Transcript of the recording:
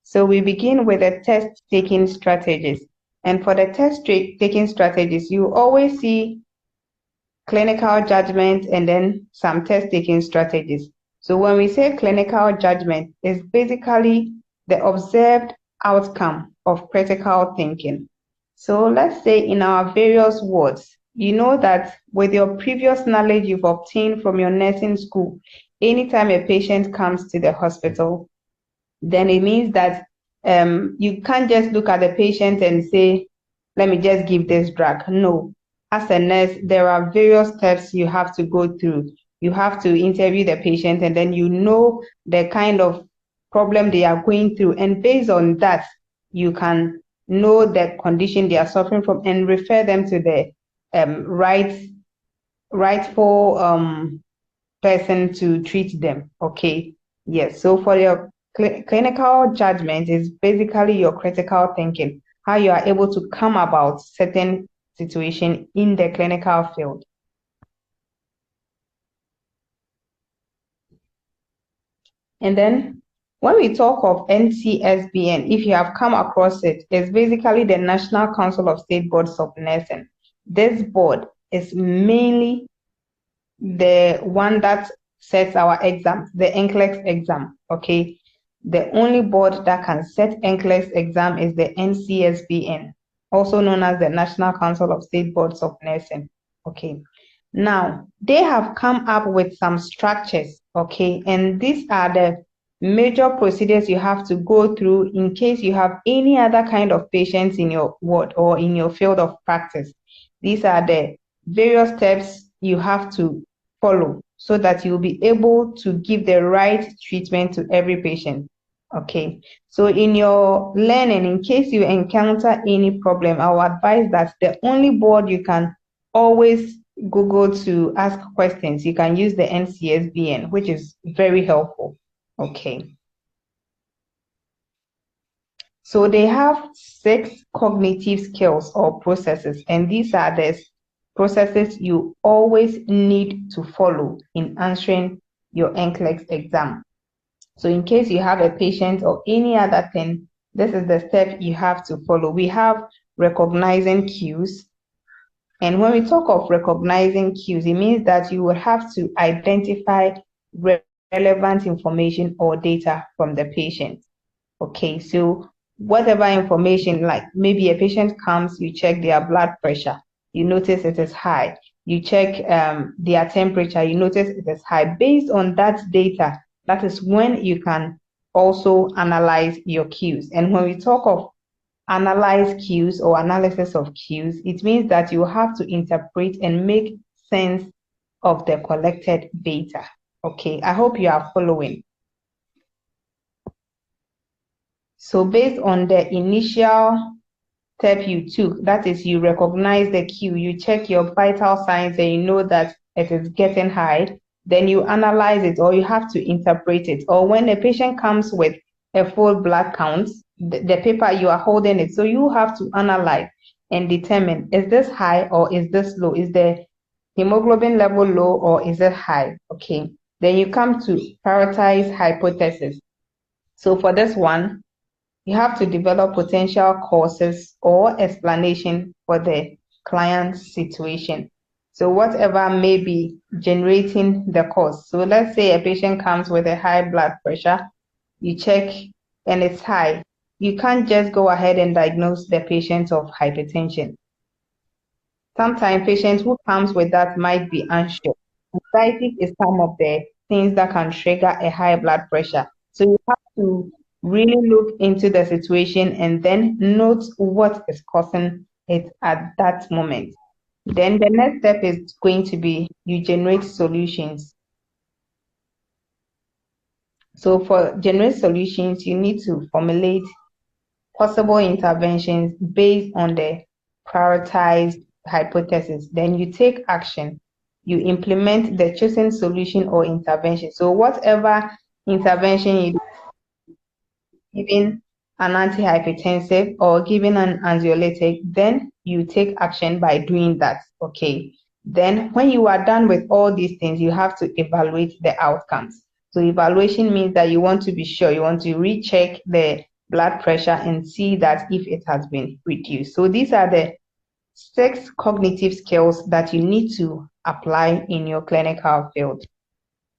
So we begin with the test-taking strategies. And for the test-taking strategies, you always see clinical judgment and then some test-taking strategies. So when we say clinical judgment, it's basically the observed outcome of critical thinking. So let's say in our various wards, you know that with your previous knowledge you've obtained from your nursing school, anytime a patient comes to the hospital, then it means that you can't just look at the patient and say, let me just give this drug. No. As a nurse, there are various steps you have to go through. You have to interview the patient, and then you know the kind of problem they are going through. And based on that, you can know the condition they are suffering from and refer them to the rightful person to treat them. Okay. Yes. So for your clinical judgment is basically your critical thinking, how you are able to come about certain situation in the clinical field. And then when we talk of NCSBN, if you have come across it, it's basically the National Council of State Boards of Nursing. This board is mainly the one that sets our exam, the Nclex exam, okay? The only board that can set Nclex exam is the NCSBN, also known as the National Council of State Boards of Nursing, okay? Now, they have come up with some structures, okay? And these are the major procedures you have to go through in case you have any other kind of patients in your ward or in your field of practice. These are the various steps you have to follow so that you'll be able to give the right treatment to every patient. Okay, so in your learning, in case you encounter any problem, I will advise that the only board you can always Google to ask questions, you can use the NCSBN, which is very helpful. Okay. So they have 6 cognitive skills or processes, and these are the processes you always need to follow in answering your Nclex exam. So in case you have a patient or any other thing, this is the step you have to follow. We have recognizing cues. And when we talk of recognizing cues, it means that you will have to identify relevant information or data from the patient. Okay, so whatever information, like maybe a patient comes, you check their blood pressure, you notice it is high. You check their temperature, you notice it is high. Based on that data, that is when you can also analyze your cues. And when we talk of analyze cues or analysis of cues, it means that you have to interpret and make sense of the collected data. Okay, I hope you are following. So based on the initial step you took, that is, you recognize the cue, you check your vital signs and you know that it is getting high, then you analyze it or you have to interpret it. Or when a patient comes with a full blood count, the paper you are holding it, so you have to analyze and determine, is this high or is this low? Is the hemoglobin level low or is it high? Okay, then you come to prioritize hypothesis. So for this one, you have to develop potential causes or explanation for the client's situation. So whatever may be generating the cause. So let's say a patient comes with a high blood pressure, you check and it's high. You can't just go ahead and diagnose the patient of hypertension. Sometimes patients who comes with that might be anxious. Anxiety is some of the things that can trigger a high blood pressure. So you have to really look into the situation and then note what is causing it at that moment. Then the next step is going to be you generate solutions. So for generate solutions, you need to formulate possible interventions based on the prioritized hypothesis. Then you take action. You implement the chosen solution or intervention. So whatever intervention you do, giving an antihypertensive or giving an anxiolytic, then you take action by doing that. Okay. Then when you are done with all these things, you have to evaluate the outcomes. So evaluation means that you want to be sure, you want to recheck the blood pressure and see that if it has been reduced. So these are the 6 cognitive skills that you need to apply in your clinical field.